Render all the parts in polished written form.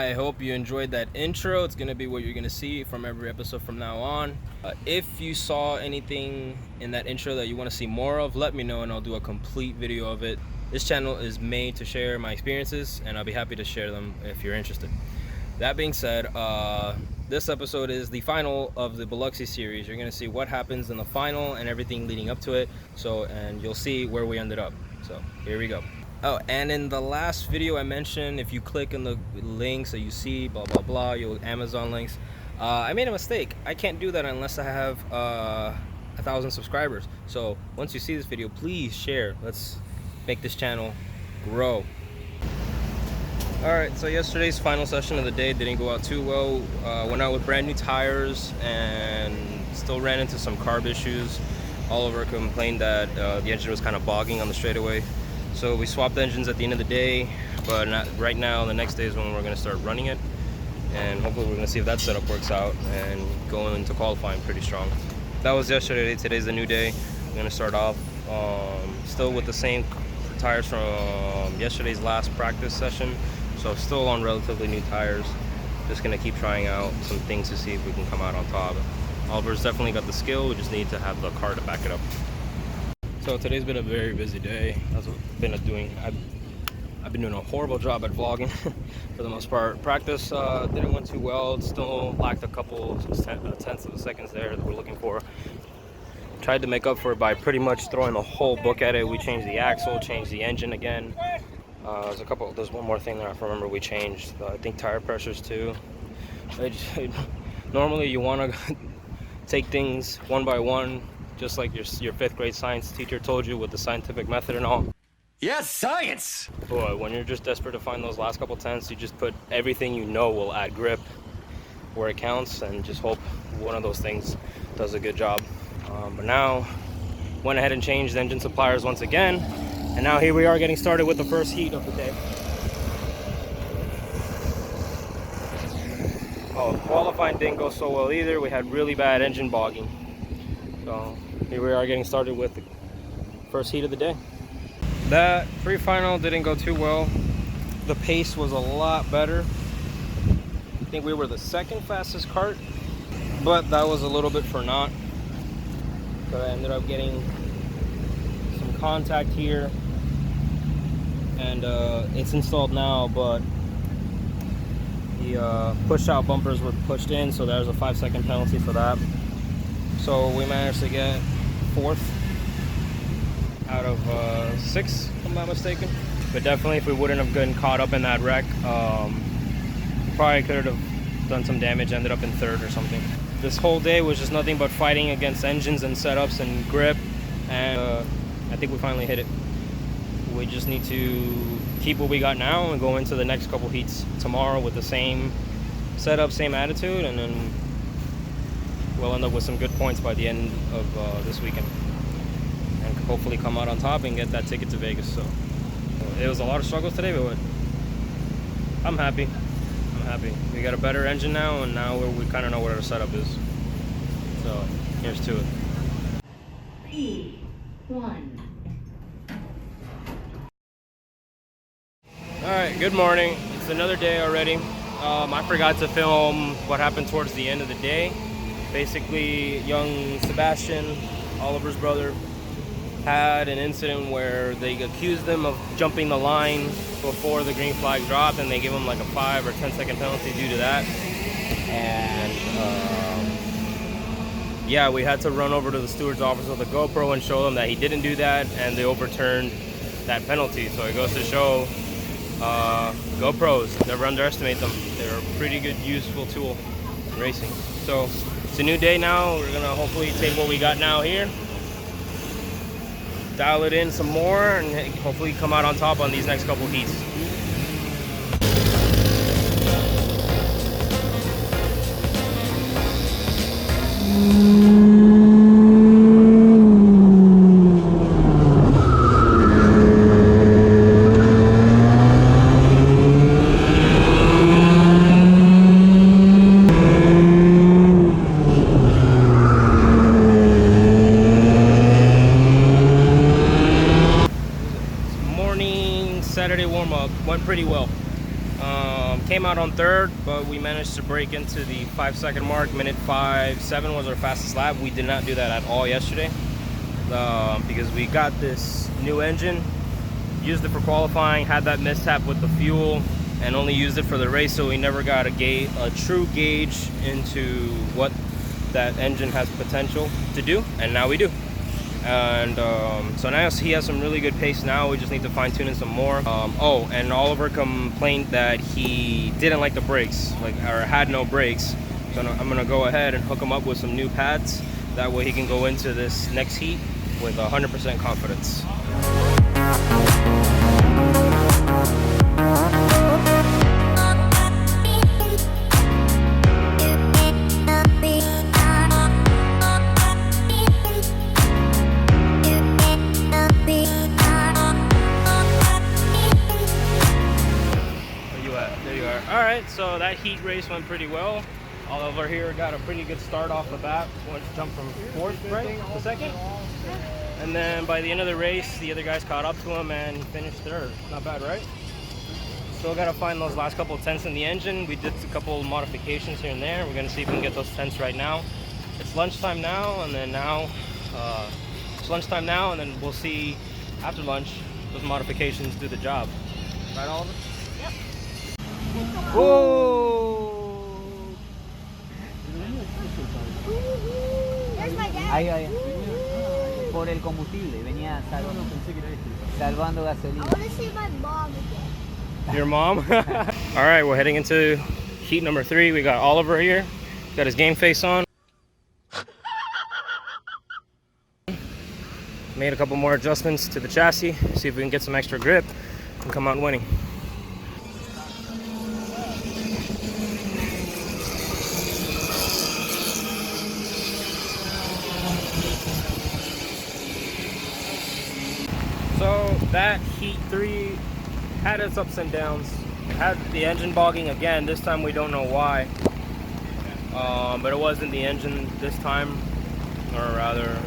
I hope you enjoyed that intro. It's going to be what you're going to see from every episode from now on. If you saw anything in that intro that you want to see more of, let me know and I'll do a complete video of it. This channel is made to share my experiences, and I'll be happy to share them if you're interested. That being said, this episode is the final of the Biloxi series. You're going to see what happens in the final and everything leading up to it. And you'll see where we ended up. So here we go. Oh, and in the last video I mentioned, if you click on the links that you see, blah blah blah, you'll Amazon links. I made a mistake. I can't do that unless I have 1,000 subscribers. So once you see this video, please share. Let's make this channel grow. Alright, so yesterday's final session of the day didn't go out too well. Went out with brand new tires and still ran into some carb issues. Oliver complained that the engine was kind of bogging on the straightaway. So we swapped engines at the end of the day, but not right now. The next day is when we're going to start running it, and hopefully we're going to see if that setup works out and go into qualifying pretty strong. That was yesterday. Today's a new day. I'm going to start off still with the same tires from yesterday's last practice session, so still on relatively new tires. Just going to keep trying out some things to see if we can come out on top. Oliver's definitely got the skill. We just need to have the car to back it up. So today's been a very busy day. That's what I've been doing. I've been doing a horrible job at vlogging for the most part. Practice didn't went too well. It still lacked a couple tenths of seconds there that we're looking for. Tried to make up for it by pretty much throwing the whole book at it. We changed the axle, changed the engine again. There's one more thing that I remember we changed. I think tire pressures too. Normally you want to take things one by one, just like your fifth grade science teacher told you with the scientific method and all. Yes, science! Boy, when you're just desperate to find those last couple tenths, you just put everything you know will add grip where it counts and just hope one of those things does a good job. But now, went ahead and changed engine suppliers once again, and now here we are getting started with the first heat of the day. Oh, qualifying didn't go so well either. We had really bad engine bogging. So here we are getting started with the first heat of the day. That pre-final didn't go too well. The pace was a lot better. I think we were the second fastest kart, but that was a little bit for naught. So I ended up getting some contact here, and it's installed now, but the push-out bumpers were pushed in, so there's a 5-second penalty for that. So we managed to get 4th out of 6, if I'm not mistaken. But definitely, if we wouldn't have gotten caught up in that wreck, we probably could have done some damage, ended up in 3rd or something. This whole day was just nothing but fighting against engines and setups and grip, and I think we finally hit it. We just need to keep what we got now and go into the next couple heats tomorrow with the same setup, same attitude, and then we'll end up with some good points by the end of this weekend, and hopefully come out on top and get that ticket to Vegas. So it was a lot of struggles today, but I'm happy. We got a better engine now, and now we kind of know what our setup is. So here's to it. P1. All right, good morning. It's another day already. I forgot to film what happened towards the end of the day. Basically, young Sebastian, Oliver's brother, had an incident where they accused him of jumping the line before the green flag dropped, and they gave him like a 5 or 10-second penalty due to that. And yeah, we had to run over to the steward's office with a GoPro and show them that he didn't do that, and they overturned that penalty. So it goes to show GoPros, never underestimate them. They're a pretty good, useful tool in racing. So it's a new day now. We're gonna hopefully take what we got now here, dial it in some more, and hopefully come out on top on these next couple heats. Saturday warm-up. Came out on third, but we managed to break into the 5-second mark. Minute 5.7 was our fastest lap. We did not do that at all yesterday because we got this new engine, used it for qualifying, had that mishap with the fuel, and only used it for the race, so we never got a true gauge into what that engine has potential to do, and now we do. And so now he has some really good pace now. We just need to fine tune it some more. Oh, and Oliver complained that he didn't like the brakes, or had no brakes. So I'm gonna go ahead and hook him up with some new pads. That way he can go into this next heat with 100% confidence. Alright, so that heat race went pretty well. Oliver here got a pretty good start off the bat. Went to jump from fourth, right, to second. And then by the end of the race, the other guys caught up to him and he finished third. Not bad, right? Still got to find those last couple of tenths in the engine. We did a couple of modifications here and there. We're going to see if we can get those tenths right now. It's lunchtime now, and then we'll see after lunch those modifications do the job. Right, Oliver? Yep. Oh! There's my dad. Ahí. Por el combustible, venía salvando gasolina. I want to see my mom again. Your mom? All right, we're heading into heat number 3. We got Oliver here. Got his game face on. Made a couple more adjustments to the chassis. See if we can get some extra grip and come out winning. So that heat 3 had its ups and downs. Had the engine bogging again. This time we don't know why. But it wasn't the engine this time, or rather,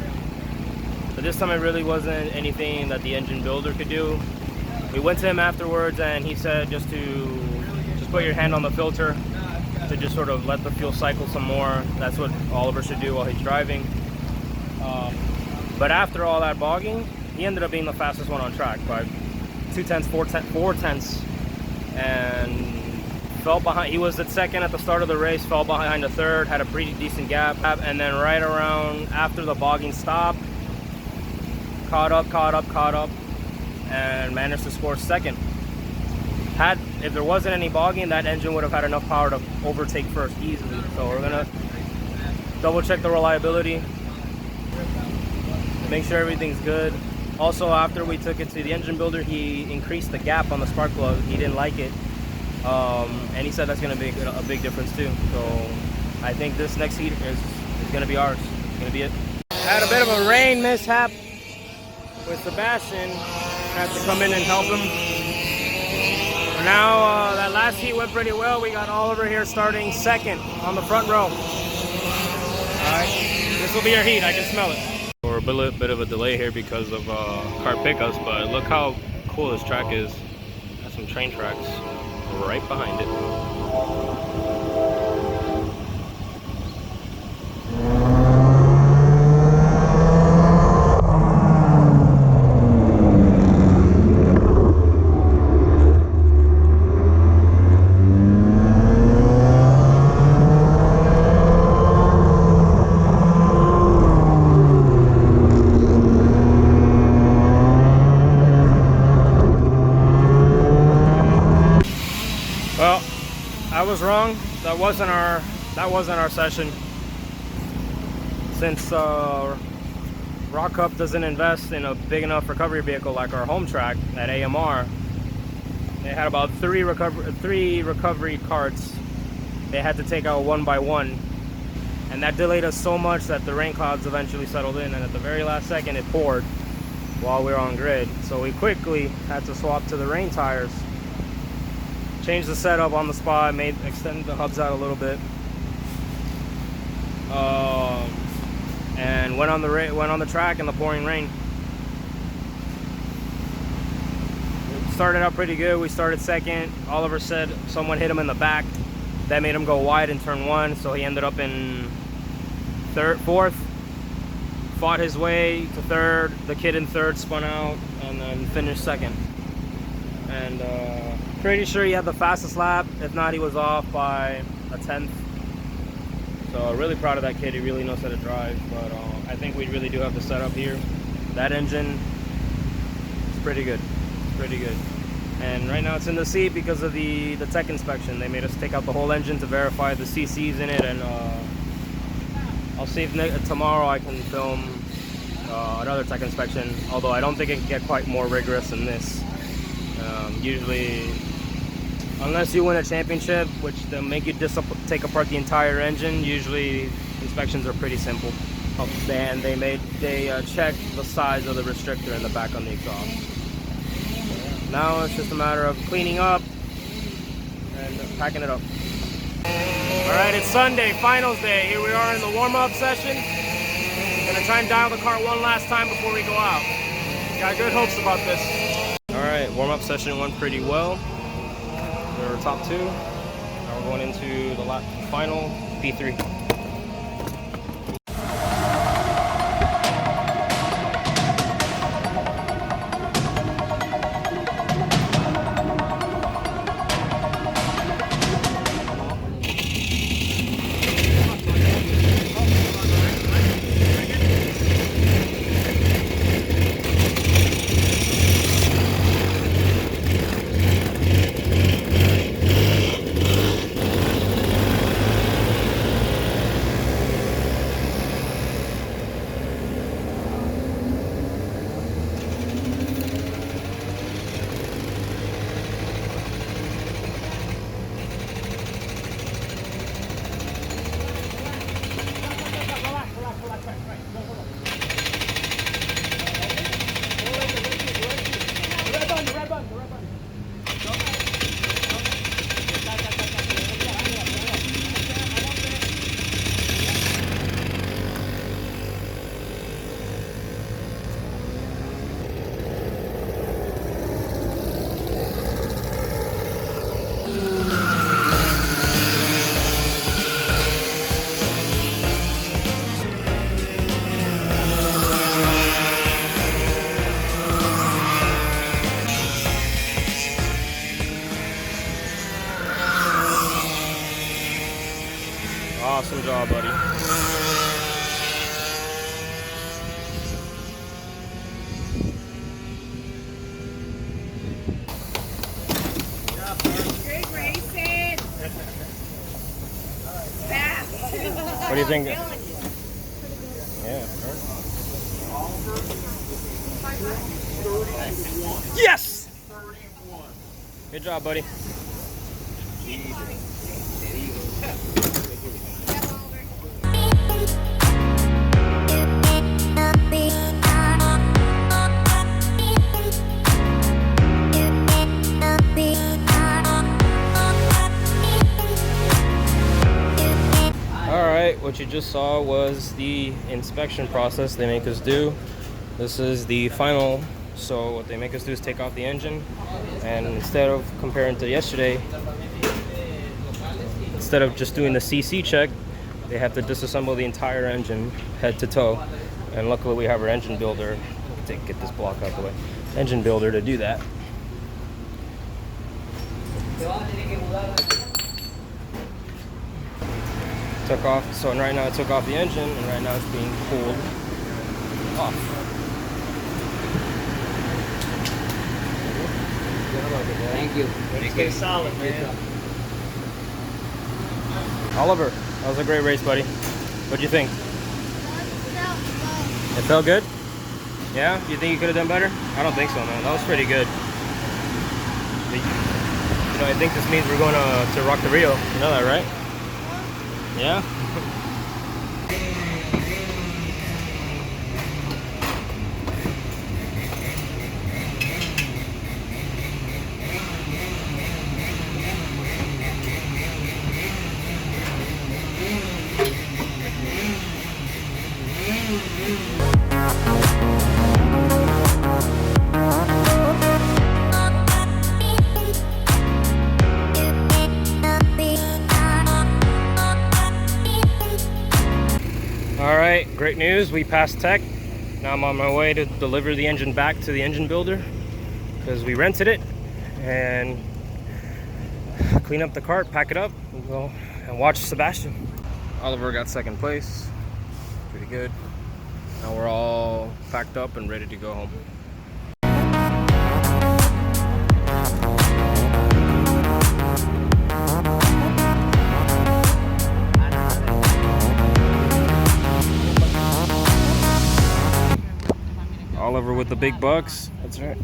but this time it really wasn't anything that the engine builder could do. We went to him afterwards and he said just put your hand on the filter to just sort of let the fuel cycle some more. That's what Oliver should do while he's driving. But after all that bogging, he ended up being the fastest one on track by 4 tenths, and fell behind. He was at second at the start of the race, fell behind to third, had a pretty decent gap, and then right around after the bogging stopped, caught up, and managed to score second. If there wasn't any bogging, that engine would have had enough power to overtake first easily. So we're gonna double check the reliability, make sure everything's good. Also, after we took it to the engine builder, he increased the gap on the spark plug. He didn't like it, and he said that's going to be a big difference too. So I think this next heat is going to be ours. It's going to be it. Had a bit of a rain mishap with Sebastian. Had to come in and help him. But now that last heat went pretty well. We got Oliver here starting second on the front row. All right, this will be our heat. I can smell it. We're a bit of a delay here because of kart pickups, but look how cool this track is. Got some train tracks right behind it. Well, I was wrong. That wasn't our session. Since Rock Cup doesn't invest in a big enough recovery vehicle like our home track at AMR, they had about three recovery carts. They had to take out one by one, and that delayed us so much that the rain clouds eventually settled in, and at the very last second it poured while we were on grid. So we quickly had to swap to the rain tires. Changed the setup on the spot, extended the hubs out a little bit, and went on the track in the pouring rain. started out pretty good. We started second. Oliver said someone hit him in the back. That made him go wide in turn one, so he ended up in fourth. Fought his way to third. The kid in third spun out and then finished second. And pretty sure he had the fastest lap. If not, he was off by a 10th. So really proud of that kid. He really knows how to drive. But I think we really do have the setup here. That engine is pretty good. It's pretty good. And right now it's in the seat because of the tech inspection. They made us take out the whole engine to verify the CCs in it, and I'll see if tomorrow I can film another tech inspection, although I don't think it can get quite more rigorous than this. Usually, unless you win a championship, which they'll make you take apart the entire engine, usually inspections are pretty simple. And they check the size of the restrictor in the back on the exhaust. Now it's just a matter of cleaning up and packing it up. Alright, it's Sunday, finals day. Here we are in the warm-up session. Gonna try and dial the kart one last time before we go out. Got good hopes about this. Alright, warm-up session went pretty well. We were top two. Now we're going into the final P3. Awesome job, buddy. Good racing. Fast. What do you think? Yeah. Yes! Good job, buddy. Alright, what you just saw was the inspection process they make us do. This is the final. So what they make us do is take off the engine, and instead of comparing to yesterday, instead of just doing the CC check, they have to disassemble the entire engine head to toe. And luckily we have our engine builder to get this block out the way. Engine builder to do that. Took off, so right now I took off the engine, and right now it's being pulled off. Thank you. Stay solid, man. Oliver, that was a great race, buddy. What'd you think? It felt good? Yeah? You think you could have done better? I don't think so, man. That was pretty good. You know, I think this means we're going to Rock the Rio. You know that, right? Yeah? right, great news. We passed tech. Now I'm on my way to deliver the engine back to the engine builder because we rented it, and clean up the cart, pack it up, and go and watch Sebastian. Oliver got second place. Pretty good. Now we're all packed up and ready to go home. Oliver with the big bucks. That's right.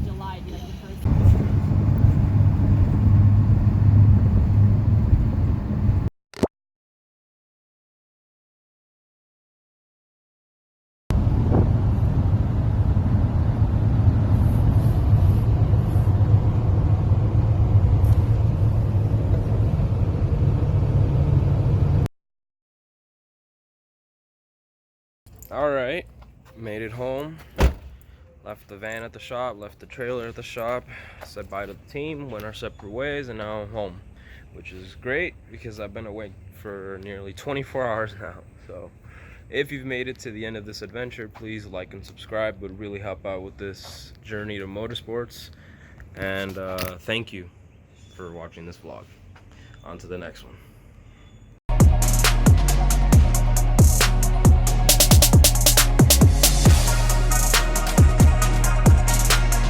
All right, made it home. Left the van at the shop, left the trailer at the shop, said bye to the team, went our separate ways, and now I'm home, which is great because I've been awake for nearly 24 hours now. So if you've made it to the end of this adventure, please like and subscribe. It would really help out with this journey to motorsports. And thank you for watching this vlog. On to the next one.